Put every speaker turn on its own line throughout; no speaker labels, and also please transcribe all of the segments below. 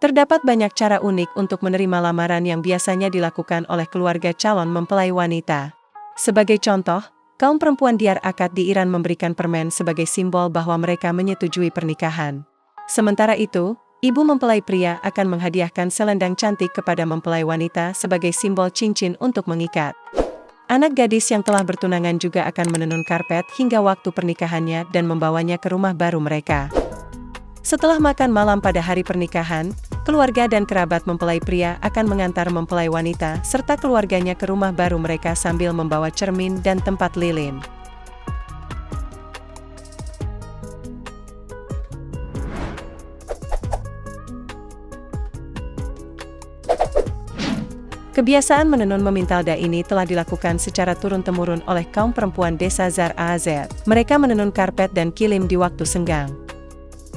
Terdapat banyak cara unik untuk menerima lamaran yang biasanya dilakukan oleh keluarga calon mempelai wanita. Sebagai contoh, kaum perempuan Diyar Akad di Iran memberikan permen sebagai simbol bahwa mereka menyetujui pernikahan. Sementara itu, ibu mempelai pria akan menghadiahkan selendang cantik kepada mempelai wanita sebagai simbol cincin untuk mengikat. Anak gadis yang telah bertunangan juga akan menenun karpet hingga waktu pernikahannya dan membawanya ke rumah baru mereka. Setelah makan malam pada hari pernikahan, keluarga dan kerabat mempelai pria akan mengantar mempelai wanita serta keluarganya ke rumah baru mereka sambil membawa cermin dan tempat lilin. Kebiasaan menenun memintalda ini telah dilakukan secara turun-temurun oleh kaum perempuan desa Zar Az. Mereka menenun karpet dan kilim di waktu senggang.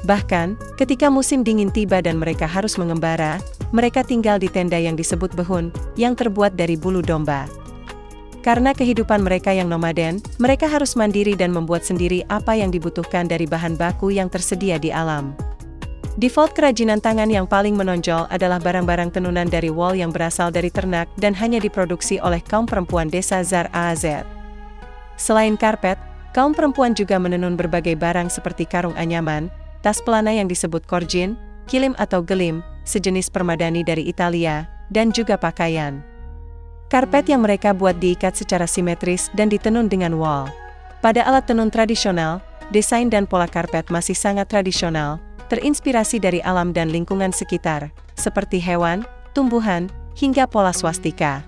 Bahkan, ketika musim dingin tiba dan mereka harus mengembara, mereka tinggal di tenda yang disebut behun, yang terbuat dari bulu domba. Karena kehidupan mereka yang nomaden, mereka harus mandiri dan membuat sendiri apa yang dibutuhkan dari bahan baku yang tersedia di alam. Default kerajinan tangan yang paling menonjol adalah barang-barang tenunan dari wol yang berasal dari ternak dan hanya diproduksi oleh kaum perempuan desa Zar Az. Selain karpet, kaum perempuan juga menenun berbagai barang seperti karung anyaman, tas pelana yang disebut korjin, kilim atau gelim, sejenis permadani dari Italia, dan juga pakaian. Karpet yang mereka buat diikat secara simetris dan ditenun dengan wol. Pada alat tenun tradisional, desain dan pola karpet masih sangat tradisional, terinspirasi dari alam dan lingkungan sekitar, seperti hewan, tumbuhan, hingga pola swastika.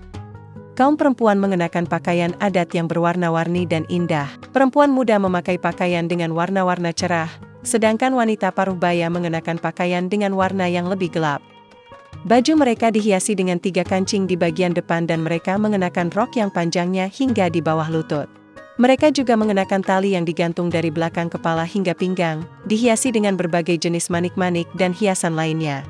Kaum perempuan mengenakan pakaian adat yang berwarna-warni dan indah. Perempuan muda memakai pakaian dengan warna-warna cerah, sedangkan wanita paruh baya mengenakan pakaian dengan warna yang lebih gelap. Baju mereka dihiasi dengan 3 kancing di bagian depan dan mereka mengenakan rok yang panjangnya hingga di bawah lutut. Mereka juga mengenakan tali yang digantung dari belakang kepala hingga pinggang, dihiasi dengan berbagai jenis manik-manik dan hiasan lainnya.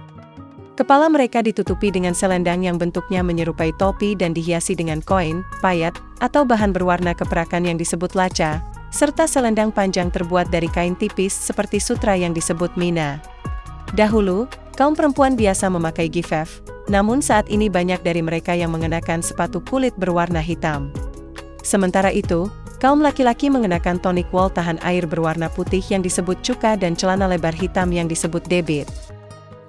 Kepala mereka ditutupi dengan selendang yang bentuknya menyerupai topi dan dihiasi dengan koin, payet, atau bahan berwarna keperakan yang disebut laca, serta selendang panjang terbuat dari kain tipis seperti sutra yang disebut mina. Dahulu, kaum perempuan biasa memakai gifef, namun saat ini banyak dari mereka yang mengenakan sepatu kulit berwarna hitam. Sementara itu, kaum laki-laki mengenakan tonik wol tahan air berwarna putih yang disebut cuka dan celana lebar hitam yang disebut debit.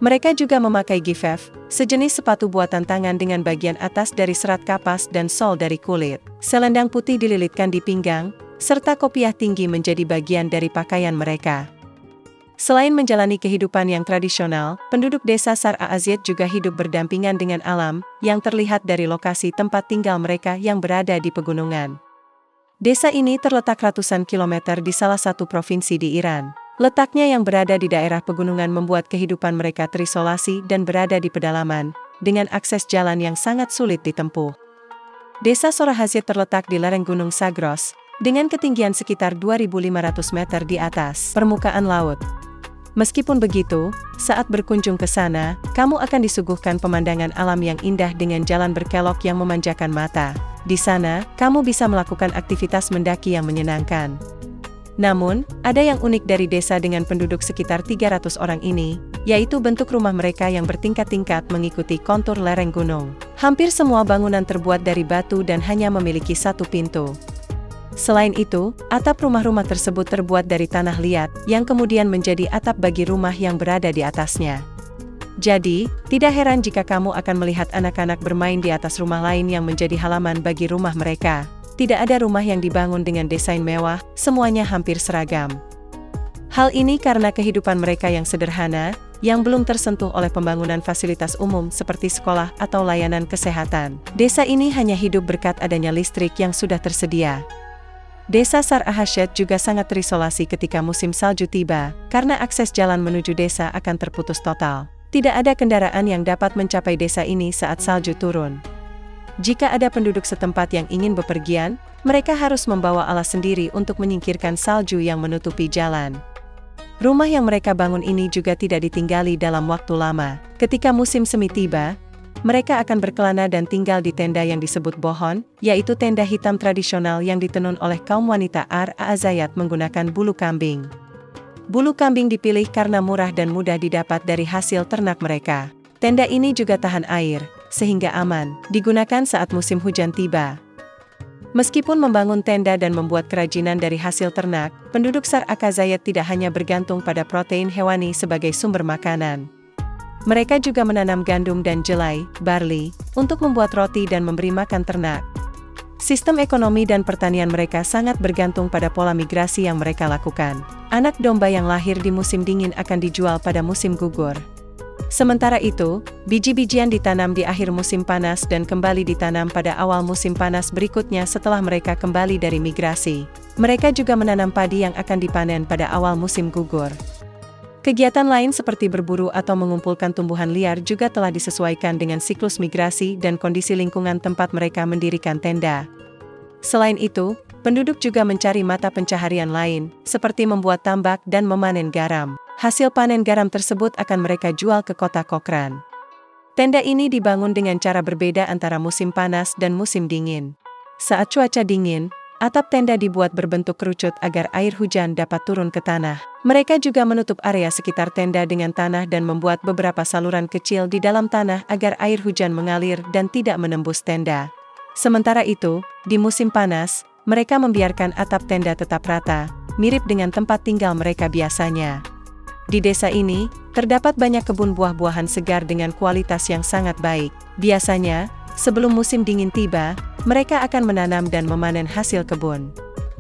Mereka juga memakai gifef, sejenis sepatu buatan tangan dengan bagian atas dari serat kapas dan sol dari kulit. Selendang putih dililitkan di pinggang, serta kopiah tinggi menjadi bagian dari pakaian mereka. Selain menjalani kehidupan yang tradisional, penduduk desa Zar Az juga hidup berdampingan dengan alam, yang terlihat dari lokasi tempat tinggal mereka yang berada di pegunungan. Desa ini terletak ratusan kilometer di salah satu provinsi di Iran. Letaknya yang berada di daerah pegunungan membuat kehidupan mereka terisolasi dan berada di pedalaman, dengan akses jalan yang sangat sulit ditempuh. Desa Sorahazit terletak di lereng Gunung Zagros, dengan ketinggian sekitar 2.500 meter di atas permukaan laut. Meskipun begitu, saat berkunjung ke sana, kamu akan disuguhkan pemandangan alam yang indah dengan jalan berkelok yang memanjakan mata. Di sana, kamu bisa melakukan aktivitas mendaki yang menyenangkan. Namun, ada yang unik dari desa dengan penduduk sekitar 300 orang ini, yaitu bentuk rumah mereka yang bertingkat-tingkat mengikuti kontur lereng gunung. Hampir semua bangunan terbuat dari batu dan hanya memiliki 1 pintu. Selain itu, atap rumah-rumah tersebut terbuat dari tanah liat, yang kemudian menjadi atap bagi rumah yang berada di atasnya. Jadi, tidak heran jika kamu akan melihat anak-anak bermain di atas rumah lain yang menjadi halaman bagi rumah mereka. Tidak ada rumah yang dibangun dengan desain mewah, semuanya hampir seragam. Hal ini karena kehidupan mereka yang sederhana, yang belum tersentuh oleh pembangunan fasilitas umum seperti sekolah atau layanan kesehatan. Desa ini hanya hidup berkat adanya listrik yang sudah tersedia. Desa Zar Az juga sangat terisolasi ketika musim salju tiba, karena akses jalan menuju desa akan terputus total. Tidak ada kendaraan yang dapat mencapai desa ini saat salju turun. Jika ada penduduk setempat yang ingin bepergian, mereka harus membawa alas sendiri untuk menyingkirkan salju yang menutupi jalan. Rumah yang mereka bangun ini juga tidak ditinggali dalam waktu lama. Ketika musim semi tiba, mereka akan berkelana dan tinggal di tenda yang disebut bohon, yaitu tenda hitam tradisional yang ditenun oleh kaum wanita Az menggunakan bulu kambing. Bulu kambing dipilih karena murah dan mudah didapat dari hasil ternak mereka. Tenda ini juga tahan air, sehingga aman digunakan saat musim hujan tiba. Meskipun membangun tenda dan membuat kerajinan dari hasil ternak, penduduk Sar Akazayat tidak hanya bergantung pada protein hewani sebagai sumber makanan. Mereka juga menanam gandum dan jelai, barley, untuk membuat roti dan memberi makan ternak. Sistem ekonomi dan pertanian mereka sangat bergantung pada pola migrasi yang mereka lakukan. Anak domba yang lahir di musim dingin akan dijual pada musim gugur. Sementara itu, biji-bijian ditanam di akhir musim panas dan kembali ditanam pada awal musim panas berikutnya setelah mereka kembali dari migrasi. Mereka juga menanam padi yang akan dipanen pada awal musim gugur. Kegiatan lain seperti berburu atau mengumpulkan tumbuhan liar juga telah disesuaikan dengan siklus migrasi dan kondisi lingkungan tempat mereka mendirikan tenda. Selain itu, penduduk juga mencari mata pencaharian lain, seperti membuat tambak dan memanen garam. Hasil panen garam tersebut akan mereka jual ke kota Kokran. Tenda ini dibangun dengan cara berbeda antara musim panas dan musim dingin. Saat cuaca dingin, atap tenda dibuat berbentuk kerucut agar air hujan dapat turun ke tanah. Mereka juga menutup area sekitar tenda dengan tanah dan membuat beberapa saluran kecil di dalam tanah agar air hujan mengalir dan tidak menembus tenda. Sementara itu, di musim panas, mereka membiarkan atap tenda tetap rata, mirip dengan tempat tinggal mereka biasanya. Di desa ini, terdapat banyak kebun buah-buahan segar dengan kualitas yang sangat baik. Biasanya, sebelum musim dingin tiba, mereka akan menanam dan memanen hasil kebun.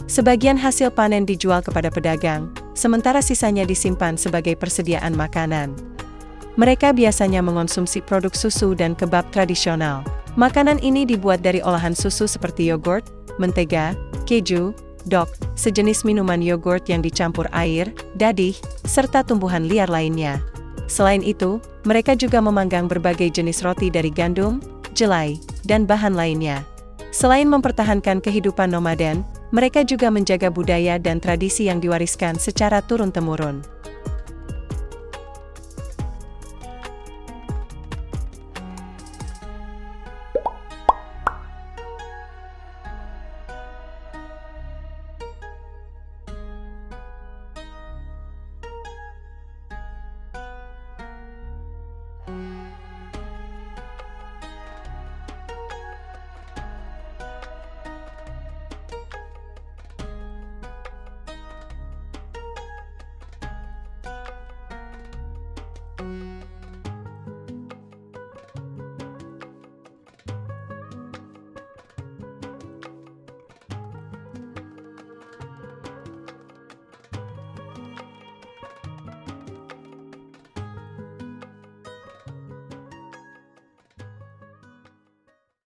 Sebagian hasil panen dijual kepada pedagang, sementara sisanya disimpan sebagai persediaan makanan. Mereka biasanya mengonsumsi produk susu dan kebab tradisional. Makanan ini dibuat dari olahan susu seperti yogurt, mentega, keju, dok, sejenis minuman yogurt yang dicampur air, dadih, serta tumbuhan liar lainnya. Selain itu, mereka juga memanggang berbagai jenis roti dari gandum, jelai, dan bahan lainnya. Selain mempertahankan kehidupan nomaden, mereka juga menjaga budaya dan tradisi yang diwariskan secara turun-temurun.